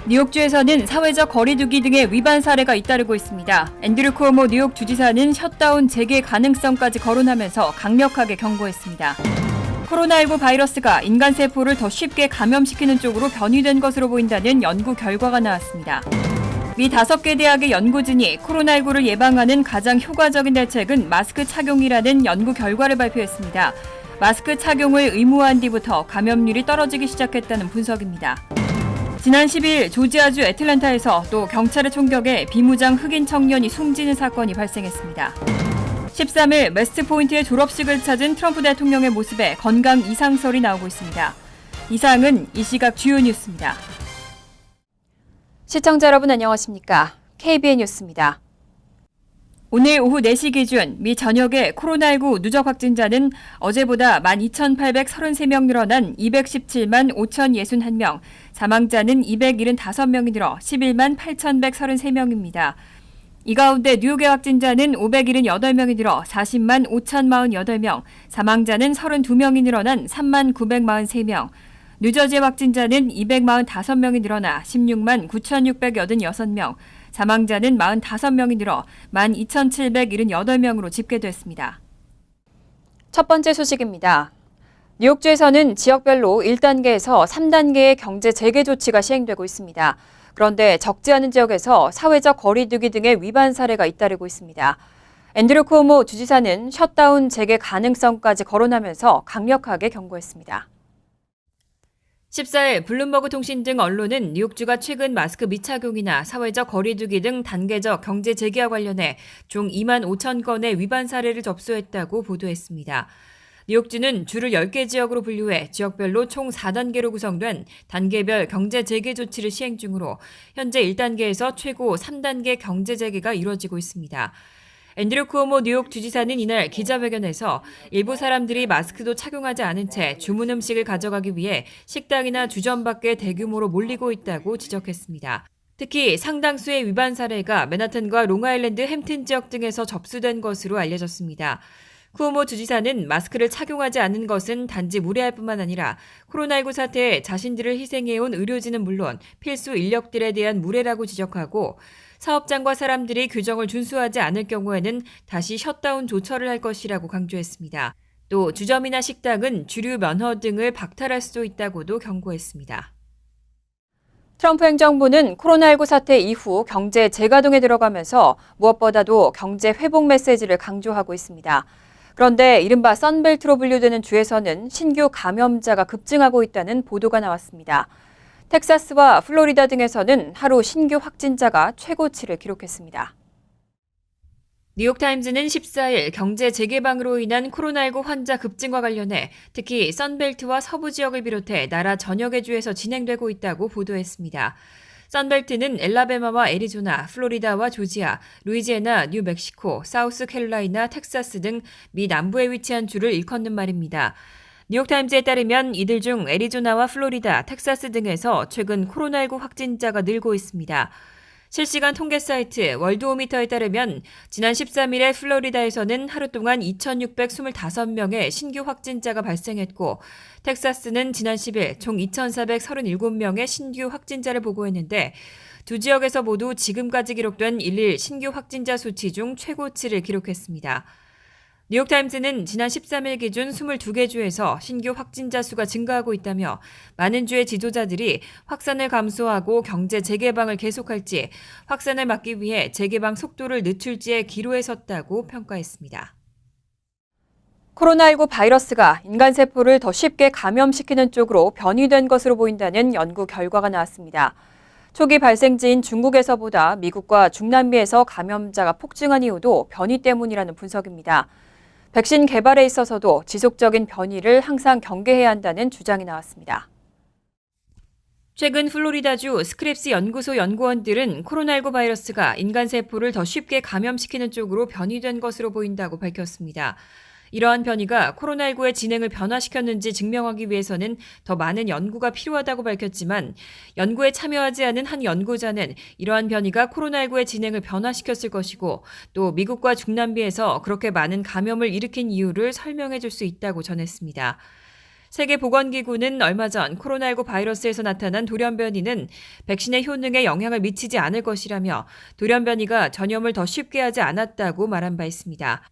뉴욕주에서는 사회적 거리두기 등의 위반 사례가 잇따르고 있습니다. 앤드류 쿠오모 뉴욕 주지사는 셧다운 재개 가능성까지 거론하면서 강력하게 경고했습니다. 코로나19 바이러스가 인간 세포를 더 쉽게 감염시키는 쪽으로 변이된 것으로 보인다는 연구 결과가 나왔습니다. 미 5개 대학의 연구진이 코로나19를 예방하는 가장 효과적인 대책은 마스크 착용이라는 연구 결과를 발표했습니다. 마스크 착용을 의무화한 뒤부터 감염률이 떨어지기 시작했다는 분석입니다. 지난 10일 조지아주 애틀랜타에서 또 경찰의 총격에 비무장 흑인 청년이 숨지는 사건이 발생했습니다. 13일 웨스트포인트의 졸업식을 찾은 트럼프 대통령의 모습에 건강 이상설이 나오고 있습니다. 이상은 이 시각 주요 뉴스입니다. 시청자 여러분 안녕하십니까? KBN 뉴스입니다. 오늘 오후 4시 기준 미 전역의 코로나19 누적 확진자는 어제보다 12,833명 늘어난 217만 5,061명, 사망자는 275명이 늘어 11만 8,133명입니다. 이 가운데 뉴욕의 확진자는 578명이 늘어 40만 5,048명, 사망자는 32명이 늘어난 3만 943명, 뉴저지의 확진자는 245명이 늘어나 16만 9,686명, 사망자는 45명이 늘어 12,778명으로 집계됐습니다. 첫 번째 소식입니다. 뉴욕주에서는 지역별로 1단계에서 3단계의 경제 재개 조치가 시행되고 있습니다. 그런데 적지 않은 지역에서 사회적 거리두기 등의 위반 사례가 잇따르고 있습니다. 앤드류 쿠오모 주지사는 셧다운 재개 가능성까지 거론하면서 강력하게 경고했습니다. 14일 블룸버그 통신 등 언론은 뉴욕주가 최근 마스크 미착용이나 사회적 거리두기 등 단계적 경제 재개와 관련해 총 2만 5천 건의 위반 사례를 접수했다고 보도했습니다. 뉴욕주는 주를 10개 지역으로 분류해 지역별로 총 4단계로 구성된 단계별 경제 재개 조치를 시행 중으로 현재 1단계에서 최고 3단계 경제 재개가 이루어지고 있습니다. 앤드류 쿠오모 뉴욕 주지사는 이날 기자회견에서 일부 사람들이 마스크도 착용하지 않은 채 주문 음식을 가져가기 위해 식당이나 주점 밖에 대규모로 몰리고 있다고 지적했습니다. 특히 상당수의 위반 사례가 맨하탄과 롱아일랜드 햄튼 지역 등에서 접수된 것으로 알려졌습니다. 쿠오모 주지사는 마스크를 착용하지 않는 것은 단지 무례할 뿐만 아니라 코로나19 사태에 자신들을 희생해온 의료진은 물론 필수 인력들에 대한 무례라고 지적하고 사업장과 사람들이 규정을 준수하지 않을 경우에는 다시 셧다운 조처를 할 것이라고 강조했습니다. 또 주점이나 식당은 주류 면허 등을 박탈할 수도 있다고도 경고했습니다. 트럼프 행정부는 코로나19 사태 이후 경제 재가동에 들어가면서 무엇보다도 경제 회복 메시지를 강조하고 있습니다. 그런데 이른바 선벨트로 분류되는 주에서는 신규 감염자가 급증하고 있다는 보도가 나왔습니다. 텍사스와 플로리다 등에서는 하루 신규 확진자가 최고치를 기록했습니다. 뉴욕타임즈는 14일 경제 재개방으로 인한 코로나19 환자 급증과 관련해 특히 선벨트와 서부 지역을 비롯해 나라 전역의 주에서 진행되고 있다고 보도했습니다. 선벨트는 엘라베마와 애리조나, 플로리다와 조지아, 루이지애나, 뉴멕시코, 사우스캐롤라이나, 텍사스 등 미 남부에 위치한 주를 일컫는 말입니다. 뉴욕타임즈에 따르면 이들 중 애리조나와 플로리다, 텍사스 등에서 최근 코로나19 확진자가 늘고 있습니다. 실시간 통계 사이트 월드오미터에 따르면 지난 13일에 플로리다에서는 하루 동안 2,625명의 신규 확진자가 발생했고 텍사스는 지난 10일 총 2,437명의 신규 확진자를 보고했는데 두 지역에서 모두 지금까지 기록된 일일 신규 확진자 수치 중 최고치를 기록했습니다. 뉴욕타임즈는 지난 13일 기준 22개 주에서 신규 확진자 수가 증가하고 있다며 많은 주의 지도자들이 확산을 감소하고 경제 재개방을 계속할지 확산을 막기 위해 재개방 속도를 늦출지에 기로에 섰다고 평가했습니다. 코로나19 바이러스가 인간 세포를 더 쉽게 감염시키는 쪽으로 변이된 것으로 보인다는 연구 결과가 나왔습니다. 초기 발생지인 중국에서보다 미국과 중남미에서 감염자가 폭증한 이유도 변이 때문이라는 분석입니다. 백신 개발에 있어서도 지속적인 변이를 항상 경계해야 한다는 주장이 나왔습니다. 최근 플로리다주 스크랩스 연구소 연구원들은 코로나19 바이러스가 인간 세포를 더 쉽게 감염시키는 쪽으로 변이된 것으로 보인다고 밝혔습니다. 이러한 변이가 코로나19의 진행을 변화시켰는지 증명하기 위해서는 더 많은 연구가 필요하다고 밝혔지만 연구에 참여하지 않은 한 연구자는 이러한 변이가 코로나19의 진행을 변화시켰을 것이고 또 미국과 중남미에서 그렇게 많은 감염을 일으킨 이유를 설명해 줄 수 있다고 전했습니다. 세계보건기구는 얼마 전 코로나19 바이러스에서 나타난 돌연변이는 백신의 효능에 영향을 미치지 않을 것이라며 돌연변이가 전염을 더 쉽게 하지 않았다고 말한 바 있습니다.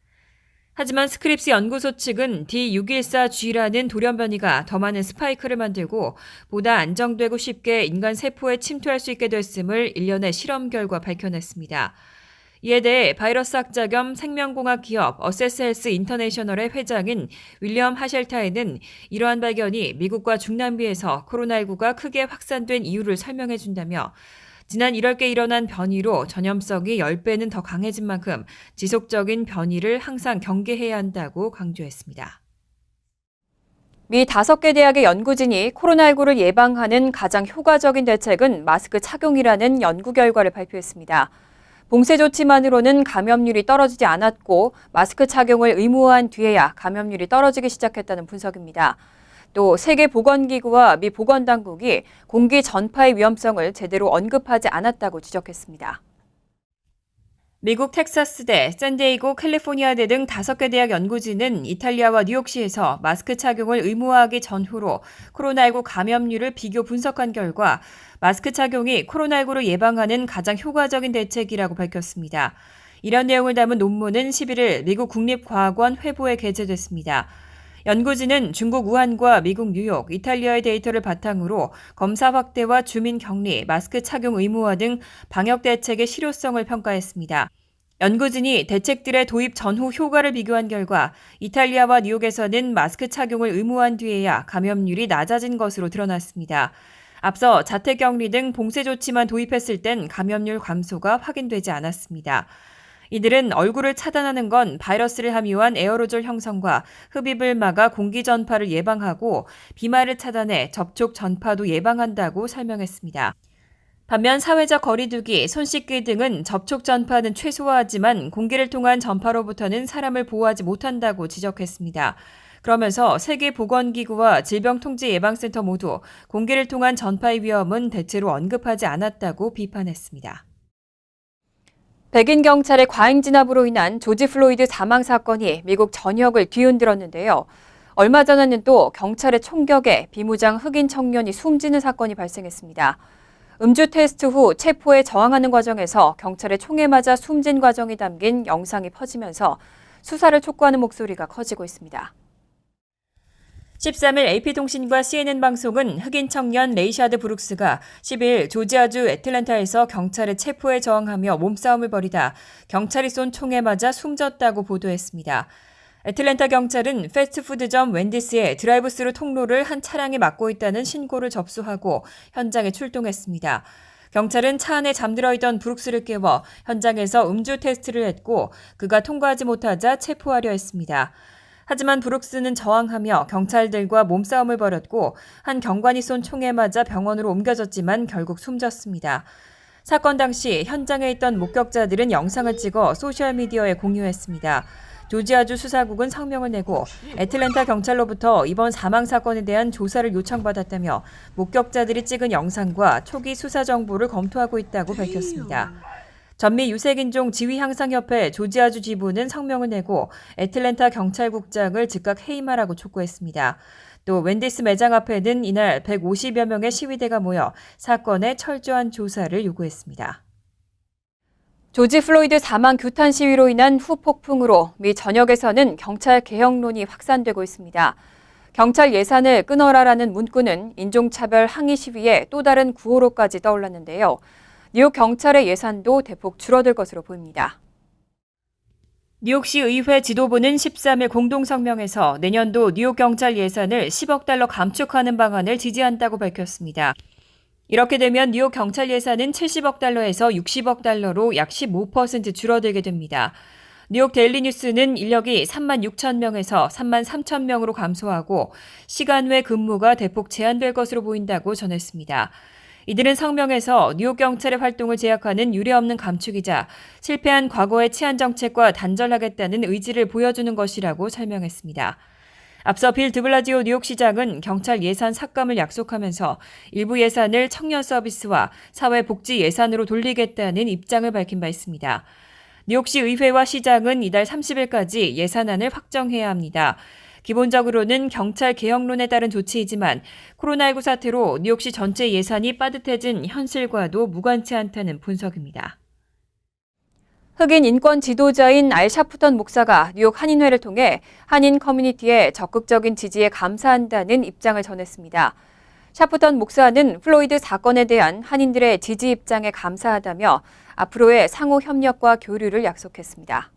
하지만 스크립스 연구소 측은 D614G라는 돌연변이가 더 많은 스파이크를 만들고 보다 안정되고 쉽게 인간 세포에 침투할 수 있게 됐음을 일련의 실험 결과 밝혀냈습니다. 이에 대해 바이러스 학자 겸 생명공학 기업 어세스 헬스 인터내셔널의 회장인 윌리엄 하셸타이는 이러한 발견이 미국과 중남미에서 코로나19가 크게 확산된 이유를 설명해 준다며 지난 1월께 일어난 변이로 전염성이 10배는 더 강해진 만큼 지속적인 변이를 항상 경계해야 한다고 강조했습니다. 미 5개 대학의 연구진이 코로나19를 예방하는 가장 효과적인 대책은 마스크 착용이라는 연구 결과를 발표했습니다. 봉쇄 조치만으로는 감염률이 떨어지지 않았고 마스크 착용을 의무화한 뒤에야 감염률이 떨어지기 시작했다는 분석입니다. 또 세계보건기구와 미 보건당국이 공기 전파의 위험성을 제대로 언급하지 않았다고 지적했습니다. 미국 텍사스대, 샌디에이고 캘리포니아대 등 5개 대학 연구진은 이탈리아와 뉴욕시에서 마스크 착용을 의무화하기 전후로 코로나19 감염률을 비교 분석한 결과 마스크 착용이 코로나19를 예방하는 가장 효과적인 대책이라고 밝혔습니다. 이런 내용을 담은 논문은 11일 미국 국립과학원 회보에 게재됐습니다. 연구진은 중국 우한과 미국 뉴욕, 이탈리아의 데이터를 바탕으로 검사 확대와 주민 격리, 마스크 착용 의무화 등 방역 대책의 실효성을 평가했습니다. 연구진이 대책들의 도입 전후 효과를 비교한 결과 이탈리아와 뉴욕에서는 마스크 착용을 의무화한 뒤에야 감염률이 낮아진 것으로 드러났습니다. 앞서 자택격리 등 봉쇄 조치만 도입했을 땐 감염률 감소가 확인되지 않았습니다. 이들은 얼굴을 차단하는 건 바이러스를 함유한 에어로졸 형성과 흡입을 막아 공기 전파를 예방하고 비말을 차단해 접촉 전파도 예방한다고 설명했습니다. 반면 사회적 거리두기, 손 씻기 등은 접촉 전파는 최소화하지만 공기를 통한 전파로부터는 사람을 보호하지 못한다고 지적했습니다. 그러면서 세계보건기구와 질병통제예방센터 모두 공기를 통한 전파의 위험은 대체로 언급하지 않았다고 비판했습니다. 백인 경찰의 과잉 진압으로 인한 조지 플로이드 사망 사건이 미국 전역을 뒤흔들었는데요. 얼마 전에는 또 경찰의 총격에 비무장 흑인 청년이 숨지는 사건이 발생했습니다. 음주 테스트 후 체포에 저항하는 과정에서 경찰의 총에 맞아 숨진 과정이 담긴 영상이 퍼지면서 수사를 촉구하는 목소리가 커지고 있습니다. 13일 AP통신과 CNN 방송은 흑인 청년 레이샤드 브룩스가 10일 조지아주 애틀랜타에서 경찰의 체포에 저항하며 몸싸움을 벌이다 경찰이 쏜 총에 맞아 숨졌다고 보도했습니다. 애틀랜타 경찰은 패스트푸드점 웬디스의 드라이브스루 통로를 한 차량이 막고 있다는 신고를 접수하고 현장에 출동했습니다. 경찰은 차 안에 잠들어 있던 브룩스를 깨워 현장에서 음주 테스트를 했고 그가 통과하지 못하자 체포하려 했습니다. 하지만 브룩스는 저항하며 경찰들과 몸싸움을 벌였고 한 경관이 쏜 총에 맞아 병원으로 옮겨졌지만 결국 숨졌습니다. 사건 당시 현장에 있던 목격자들은 영상을 찍어 소셜미디어에 공유했습니다. 조지아주 수사국은 성명을 내고 애틀랜타 경찰로부터 이번 사망 사건에 대한 조사를 요청받았다며 목격자들이 찍은 영상과 초기 수사 정보를 검토하고 있다고 밝혔습니다. 전미 유색인종 지휘향상협회 조지아주 지부는 성명을 내고 애틀랜타 경찰국장을 즉각 해임하라고 촉구했습니다. 또 웬디스 매장 앞에는 이날 150여 명의 시위대가 모여 사건의 철저한 조사를 요구했습니다. 조지 플로이드 사망 규탄 시위로 인한 후폭풍으로 미 전역에서는 경찰 개혁론이 확산되고 있습니다. 경찰 예산을 끊어라라는 문구는 인종차별 항의 시위의 또 다른 구호로까지 떠올랐는데요. 뉴욕 경찰의 예산도 대폭 줄어들 것으로 보입니다. 뉴욕시 의회 지도부는 13일 공동성명에서 내년도 뉴욕 경찰 예산을 10억 달러 감축하는 방안을 지지한다고 밝혔습니다. 이렇게 되면 뉴욕 경찰 예산은 70억 달러에서 60억 달러로 약 15% 줄어들게 됩니다. 뉴욕 데일리 뉴스는 인력이 3만 6천 명에서 3만 3천 명으로 감소하고 시간 외 근무가 대폭 제한될 것으로 보인다고 전했습니다. 이들은 성명에서 뉴욕 경찰의 활동을 제약하는 유례없는 감축이자 실패한 과거의 치안 정책과 단절하겠다는 의지를 보여주는 것이라고 설명했습니다. 앞서 빌 드블라지오 뉴욕시장은 경찰 예산 삭감을 약속하면서 일부 예산을 청년 서비스와 사회복지 예산으로 돌리겠다는 입장을 밝힌 바 있습니다. 뉴욕시 의회와 시장은 이달 30일까지 예산안을 확정해야 합니다. 기본적으로는 경찰 개혁론에 따른 조치이지만 코로나19 사태로 뉴욕시 전체 예산이 빠듯해진 현실과도 무관치 않다는 분석입니다. 흑인 인권 지도자인 알 샤프턴 목사가 뉴욕 한인회를 통해 한인 커뮤니티의 적극적인 지지에 감사한다는 입장을 전했습니다. 샤프턴 목사는 플로이드 사건에 대한 한인들의 지지 입장에 감사하다며 앞으로의 상호 협력과 교류를 약속했습니다.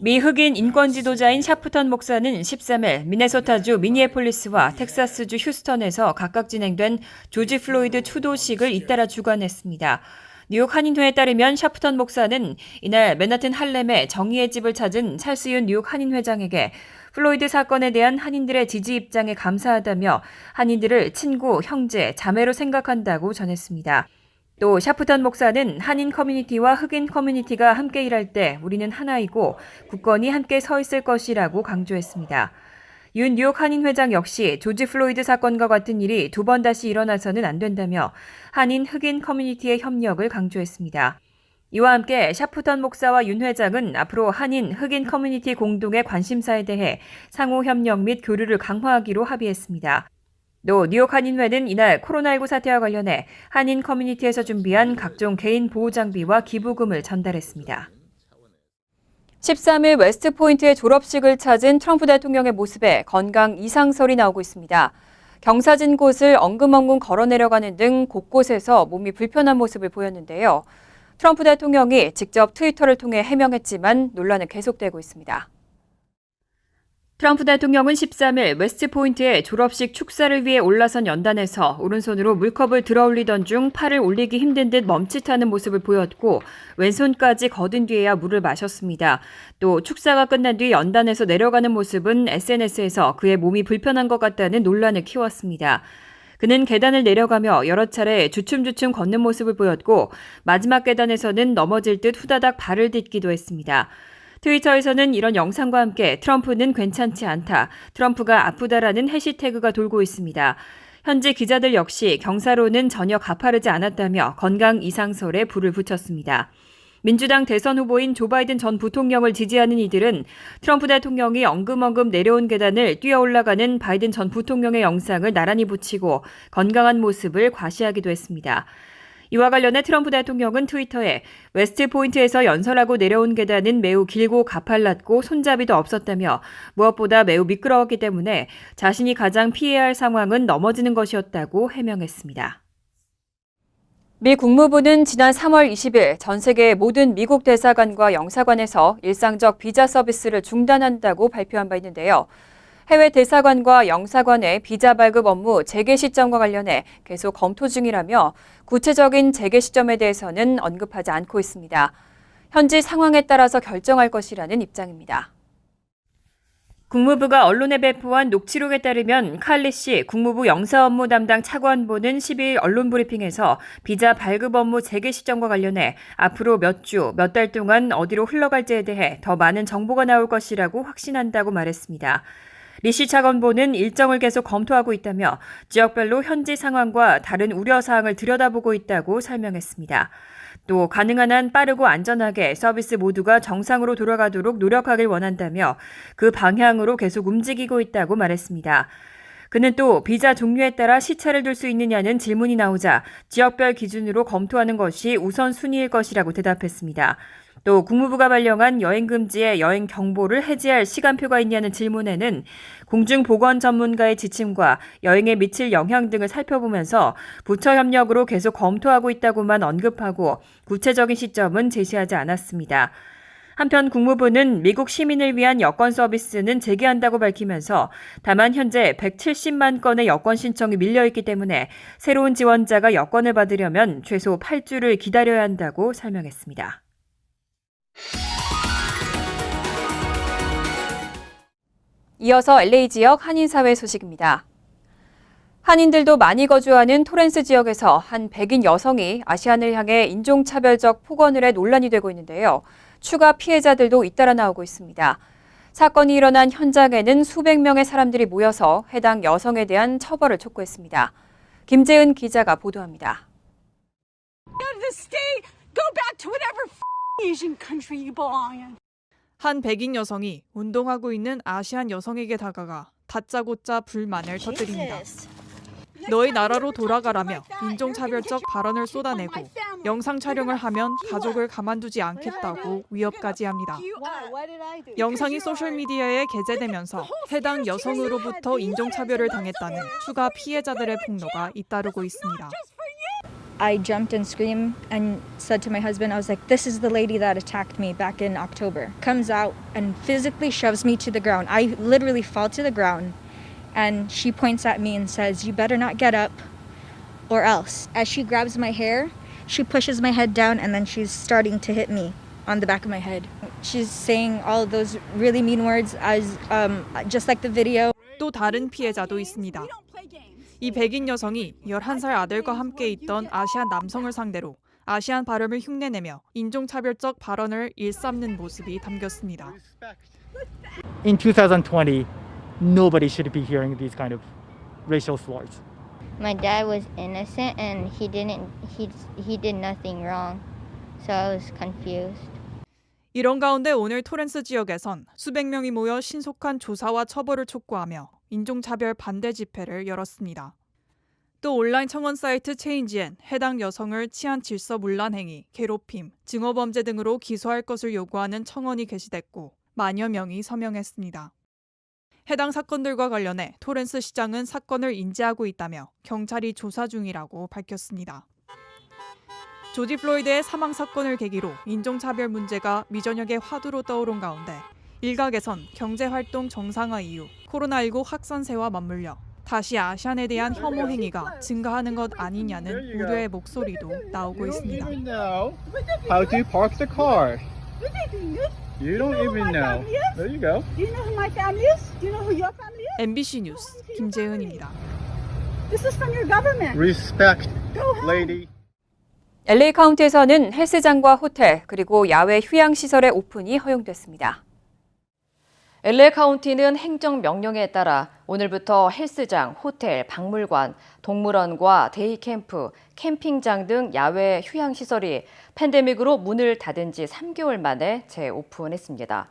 미 흑인 인권 지도자인 샤프턴 목사는 13일 미네소타주 미니애폴리스와 텍사스주 휴스턴에서 각각 진행된 조지 플로이드 추도식을 잇따라 주관했습니다. 뉴욕 한인회에 따르면 샤프턴 목사는 이날 맨하튼 할렘에 정의의 집을 찾은 찰스윤 뉴욕 한인회장에게 플로이드 사건에 대한 한인들의 지지 입장에 감사하다며 한인들을 친구, 형제, 자매로 생각한다고 전했습니다. 또 샤프턴 목사는 한인 커뮤니티와 흑인 커뮤니티가 함께 일할 때 우리는 하나이고 굳건히 함께 서 있을 것이라고 강조했습니다. 윤 뉴욕 한인 회장 역시 조지 플로이드 사건과 같은 일이 두 번 다시 일어나서는 안 된다며 한인 흑인 커뮤니티의 협력을 강조했습니다. 이와 함께 샤프턴 목사와 윤 회장은 앞으로 한인 흑인 커뮤니티 공동의 관심사에 대해 상호 협력 및 교류를 강화하기로 합의했습니다. 또 뉴욕 한인회는 이날 코로나19 사태와 관련해 한인 커뮤니티에서 준비한 각종 개인 보호 장비와 기부금을 전달했습니다. 13일 웨스트포인트의 졸업식을 찾은 트럼프 대통령의 모습에 건강 이상설이 나오고 있습니다. 경사진 곳을 엉금엉금 걸어 내려가는 등 곳곳에서 몸이 불편한 모습을 보였는데요. 트럼프 대통령이 직접 트위터를 통해 해명했지만 논란은 계속되고 있습니다. 트럼프 대통령은 13일 웨스트포인트의 졸업식 축사를 위해 올라선 연단에서 오른손으로 물컵을 들어올리던 중 팔을 올리기 힘든 듯 멈칫하는 모습을 보였고 왼손까지 거둔 뒤에야 물을 마셨습니다. 또 축사가 끝난 뒤 연단에서 내려가는 모습은 SNS에서 그의 몸이 불편한 것 같다는 논란을 키웠습니다. 그는 계단을 내려가며 여러 차례 주춤주춤 걷는 모습을 보였고 마지막 계단에서는 넘어질 듯 후다닥 발을 딛기도 했습니다. 트위터에서는 이런 영상과 함께 트럼프는 괜찮지 않다, 트럼프가 아프다라는 해시태그가 돌고 있습니다. 현지 기자들 역시 경사로는 전혀 가파르지 않았다며 건강 이상설에 불을 붙였습니다. 민주당 대선 후보인 조 바이든 전 부통령을 지지하는 이들은 트럼프 대통령이 엉금엉금 내려온 계단을 뛰어 올라가는 바이든 전 부통령의 영상을 나란히 붙이고 건강한 모습을 과시하기도 했습니다. 이와 관련해 트럼프 대통령은 트위터에 웨스트포인트에서 연설하고 내려온 계단은 매우 길고 가팔랐고 손잡이도 없었다며 무엇보다 매우 미끄러웠기 때문에 자신이 가장 피해야 할 상황은 넘어지는 것이었다고 해명했습니다. 미 국무부는 지난 3월 20일 전 세계 모든 미국 대사관과 영사관에서 일상적 비자 서비스를 중단한다고 발표한 바 있는데요. 해외 대사관과 영사관의 비자 발급 업무 재개 시점과 관련해 계속 검토 중이라며 구체적인 재개 시점에 대해서는 언급하지 않고 있습니다. 현지 상황에 따라서 결정할 것이라는 입장입니다. 국무부가 언론에 배포한 녹취록에 따르면 칼리 씨 국무부 영사 업무 담당 차관보는 12일 언론 브리핑에서 비자 발급 업무 재개 시점과 관련해 앞으로 몇 주, 몇 달 동안 어디로 흘러갈지에 대해 더 많은 정보가 나올 것이라고 확신한다고 말했습니다. 리시 차관보는 일정을 계속 검토하고 있다며 지역별로 현지 상황과 다른 우려사항을 들여다보고 있다고 설명했습니다. 또 가능한 한 빠르고 안전하게 서비스 모두가 정상으로 돌아가도록 노력하길 원한다며 그 방향으로 계속 움직이고 있다고 말했습니다. 그는 또 비자 종류에 따라 시차를 둘 수 있느냐는 질문이 나오자 지역별 기준으로 검토하는 것이 우선순위일 것이라고 대답했습니다. 또 국무부가 발령한 여행금지의 여행 경보를 해제할 시간표가 있냐는 질문에는 공중보건 전문가의 지침과 여행에 미칠 영향 등을 살펴보면서 부처 협력으로 계속 검토하고 있다고만 언급하고 구체적인 시점은 제시하지 않았습니다. 한편 국무부는 미국 시민을 위한 여권 서비스는 재개한다고 밝히면서 다만 현재 170만 건의 여권 신청이 밀려있기 때문에 새로운 지원자가 여권을 받으려면 최소 8주를 기다려야 한다고 설명했습니다. 이어서 LA 지역 한인사회 소식입니다. 한인들도 많이 거주하는 토렌스 지역에서 한 백인 여성이 아시안을 향해 인종차별적 폭언을 해 논란이 되고 있는데요. 추가 피해자들도 잇따라 나오고 있습니다. 사건이 일어난 현장에는 수백 명의 사람들이 모여서 해당 여성에 대한 처벌을 촉구했습니다. 김재은 기자가 보도합니다. 한 백인 여성이 운동하고 있는 아시안 여성에게 다가가 다짜고짜 불만을 터뜨립니다. 너희 나라로 돌아가라며 인종차별적 발언을 쏟아내고 영상 촬영을 하면 가족을 가만두지 않겠다고 위협까지 합니다. 영상이 소셜미디어에 게재되면서 해당 여성으로부터 인종차별을 당했다는 추가 피해자들의 폭로가 잇따르고 있습니다. I jumped and screamed and said to my husband, I was like, this is the lady that attacked me back in October. Comes out and physically shoves me to the ground. I literally fall to the ground and she points at me and says, you better not get up or else. As she grabs my hair, she pushes my head down and then she's starting to hit me on the back of my head. She's saying all those really mean words as just like the video. 또 다른 피해자도 있습니다. 이 백인 여성이 11살 아들과 함께 있던 아시안 남성을 상대로 아시안 발음을 흉내내며 인종차별적 발언을 일삼는 모습이 담겼습니다. In 2020, nobody should be hearing these kind of racial slurs. My dad was innocent and he did nothing wrong. So I was confused. 이런 가운데 오늘 토렌스 지역에선 수백 명이 모여 신속한 조사와 처벌을 촉구하며 인종차별 반대 집회를 열었습니다. 또 온라인 청원 사이트 체인지엔 해당 여성을 치안 질서 문란 행위, 괴롭힘, 증오범죄 등으로 기소할 것을 요구하는 청원이 게시됐고 만여 명이 서명했습니다. 해당 사건들과 관련해 토렌스 시장은 사건을 인지하고 있다며 경찰이 조사 중이라고 밝혔습니다. 조지 플로이드의 사망 사건을 계기로 인종차별 문제가 미전역의 화두로 떠오른 가운데 일각에선 경제활동 정상화 이후 코로나19 확산세와 맞물려 다시 아시안에 대한 혐오 행위가 증가하는 것 아니냐는 우려의 목소리도 나오고 있습니다. How to park the car? You don't even know. There you go. Do you know who my family is? Do you know who your family is? MBC 뉴스 김재은입니다. This is from your government. Respect, Go home. lady. LA 카운티에서는 헬스장과 호텔 그리고 야외 휴양시설의 오픈이 허용됐습니다. LA 카운티는 행정명령에 따라 오늘부터 헬스장, 호텔, 박물관, 동물원과 데이캠프, 캠핑장 등 야외 휴양시설이 팬데믹으로 문을 닫은 지 3개월 만에 재오픈했습니다.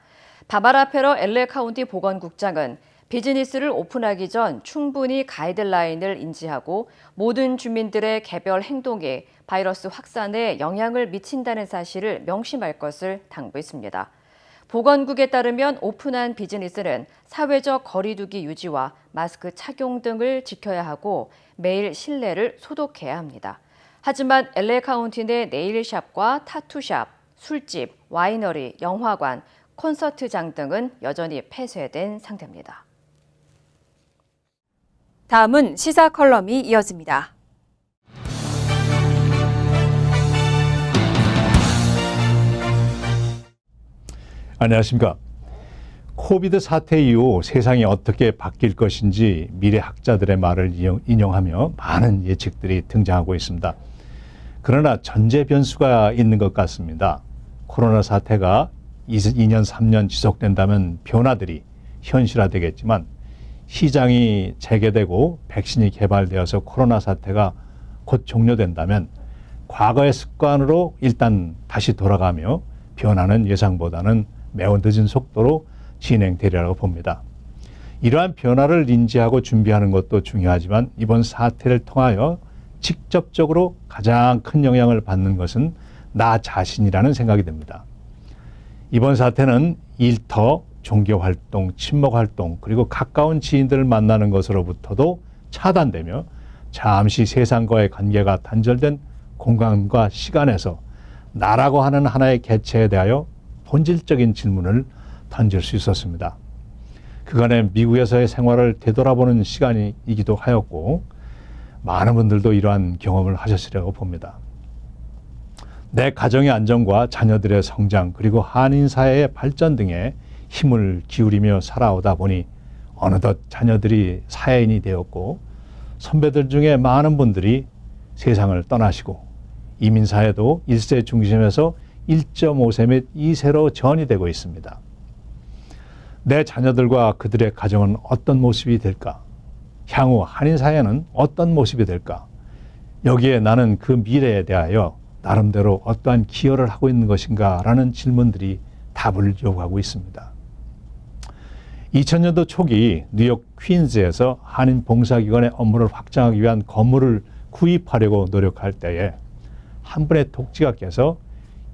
바바라 페러 LA 카운티 보건국장은 비즈니스를 오픈하기 전 충분히 가이드라인을 인지하고 모든 주민들의 개별 행동에 바이러스 확산에 영향을 미친다는 사실을 명심할 것을 당부했습니다. 보건국에 따르면 오픈한 비즈니스는 사회적 거리두기 유지와 마스크 착용 등을 지켜야 하고 매일 실내를 소독해야 합니다. 하지만 LA 카운티 내 네일샵과 타투샵, 술집, 와이너리, 영화관, 콘서트장 등은 여전히 폐쇄된 상태입니다. 다음은 시사 컬럼이 이어집니다. 안녕하십니까. 코비드 사태 이후 세상이 어떻게 바뀔 것인지 미래 학자들의 말을 인용하며 많은 예측들이 등장하고 있습니다. 그러나 전제 변수가 있는 것 같습니다. 코로나 사태가 2년, 3년 지속된다면 변화들이 현실화되겠지만 시장이 재개되고 백신이 개발되어서 코로나 사태가 곧 종료된다면 과거의 습관으로 일단 다시 돌아가며 변화는 예상보다는 매우 늦은 속도로 진행되리라고 봅니다. 이러한 변화를 인지하고 준비하는 것도 중요하지만 이번 사태를 통하여 직접적으로 가장 큰 영향을 받는 것은 나 자신이라는 생각이 듭니다. 이번 사태는 일터, 종교활동, 친목활동, 그리고 가까운 지인들을 만나는 것으로부터도 차단되며 잠시 세상과의 관계가 단절된 공간과 시간에서 나라고 하는 하나의 개체에 대하여 본질적인 질문을 던질 수 있었습니다. 그간의 미국에서의 생활을 되돌아보는 시간이기도 하였고 많은 분들도 이러한 경험을 하셨으리라고 봅니다. 내 가정의 안정과 자녀들의 성장 그리고 한인 사회의 발전 등에 힘을 기울이며 살아오다 보니 어느덧 자녀들이 사회인이 되었고 선배들 중에 많은 분들이 세상을 떠나시고 이민사회도 1세 중심에서 1.5세 및 2세로 전이되고 있습니다. 내 자녀들과 그들의 가정은 어떤 모습이 될까? 향후 한인사회는 어떤 모습이 될까? 여기에 나는 그 미래에 대하여 나름대로 어떠한 기여를 하고 있는 것인가? 라는 질문들이 답을 요구하고 있습니다. 2000년도 초기 뉴욕 퀸즈에서 한인 봉사기관의 업무를 확장하기 위한 건물을 구입하려고 노력할 때에 한 분의 독지가 깨서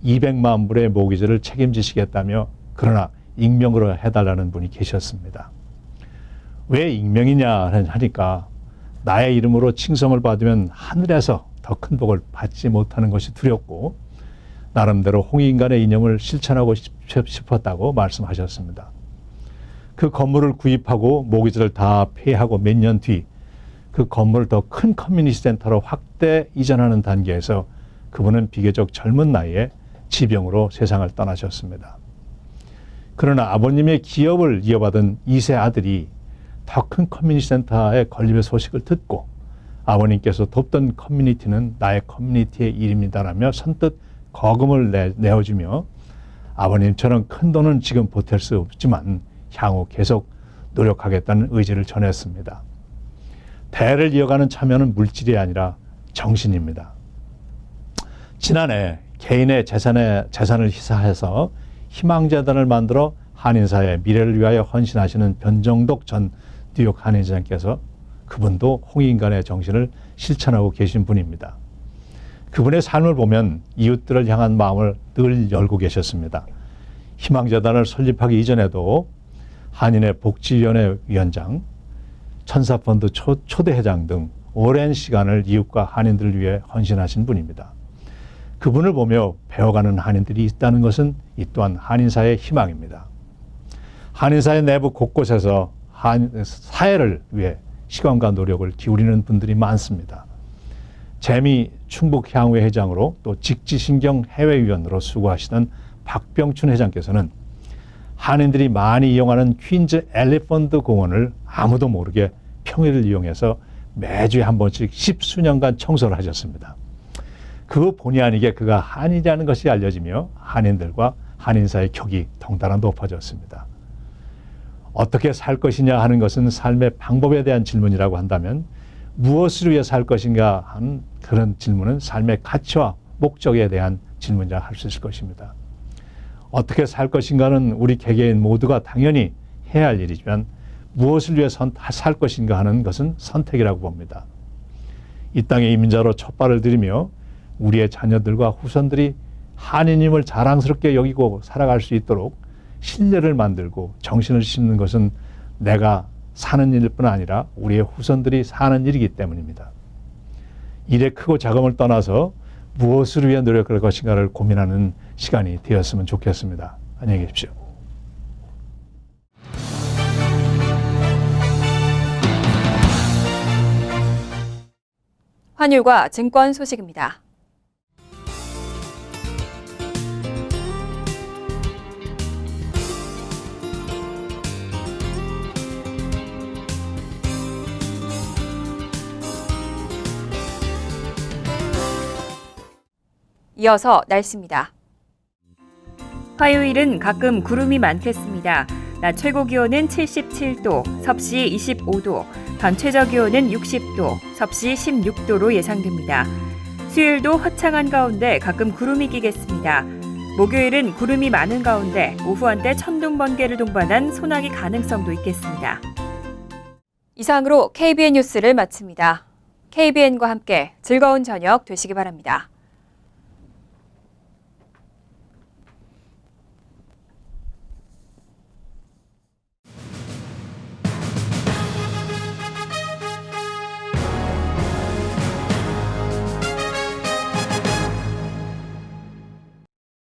200만 불의 모기지를 책임지시겠다며 그러나 익명으로 해달라는 분이 계셨습니다. 왜 익명이냐 하니까 나의 이름으로 칭송을 받으면 하늘에서 더 큰 복을 받지 못하는 것이 두렵고 나름대로 홍익인간의 이념을 실천하고 싶었다고 말씀하셨습니다. 그 건물을 구입하고 모기지를 다 폐하고 몇 년 뒤 그 건물을 더 큰 커뮤니티 센터로 확대 이전하는 단계에서 그분은 비교적 젊은 나이에 지병으로 세상을 떠나셨습니다. 그러나 아버님의 기업을 이어받은 2세 아들이 더 큰 커뮤니티 센터의 건립의 소식을 듣고 아버님께서 돕던 커뮤니티는 나의 커뮤니티의 일입니다라며 선뜻 거금을 내어주며 아버님처럼 큰 돈은 지금 보탤 수 없지만 향후 계속 노력하겠다는 의지를 전했습니다. 대를 이어가는 참여는 물질이 아니라 정신입니다. 지난해 개인의 재산을 희사해서 희망재단을 만들어 한인사의 미래를 위하여 헌신하시는 변정독 전 뉴욕 한인회장께서 그분도 홍익인간의 정신을 실천하고 계신 분입니다. 그분의 삶을 보면 이웃들을 향한 마음을 늘 열고 계셨습니다. 희망재단을 설립하기 이전에도 한인의 복지위원회 위원장, 천사펀드 초대회장 등 오랜 시간을 이웃과 한인들을 위해 헌신하신 분입니다. 그분을 보며 배워가는 한인들이 있다는 것은 이 또한 한인사의 희망입니다. 한인사의 내부 곳곳에서 사회를 위해 시간과 노력을 기울이는 분들이 많습니다. 재미 충북향후회 회장으로 또 직지신경 해외위원으로 수고하시던 박병춘 회장께서는 한인들이 많이 이용하는 퀸즈 엘리펀트 공원을 아무도 모르게 평일을 이용해서 매주에 한 번씩 10수년간 청소를 하셨습니다. 그 본의 아니게 그가 한인이라는 것이 알려지며 한인들과 한인사의 격이 덩달아 높아졌습니다. 어떻게 살 것이냐 하는 것은 삶의 방법에 대한 질문이라고 한다면 무엇을 위해 살 것인가 하는 그런 질문은 삶의 가치와 목적에 대한 질문이라 할 수 있을 것입니다. 어떻게 살 것인가는 우리 개개인 모두가 당연히 해야 할 일이지만 무엇을 위해 살 것인가 하는 것은 선택이라고 봅니다. 이 땅의 이민자로 첫 발을 들이며 우리의 자녀들과 후손들이 한인임을 자랑스럽게 여기고 살아갈 수 있도록 신뢰를 만들고 정신을 심는 것은 내가 사는 일일 뿐 아니라 우리의 후손들이 사는 일이기 때문입니다. 일의 크고 작음을 떠나서 무엇을 위해 노력할 것인가를 고민하는 시간이 되었으면 좋겠습니다. 안녕히 계십시오. 환율과 증권 소식입니다. 이어서 날씨입니다. 화요일은 가끔 구름이 많겠습니다. 낮 최고 기온은 77도, 섭씨 25도, 밤 최저 기온은 60도, 섭씨 16도로 예상됩니다. 수요일도 화창한 가운데 가끔 구름이 끼겠습니다. 목요일은 구름이 많은 가운데 오후 한때 천둥 번개를 동반한 소나기 가능성도 있겠습니다. 이상으로 KBN 뉴스를 마칩니다. KBN과 함께 즐거운 저녁 되시기 바랍니다.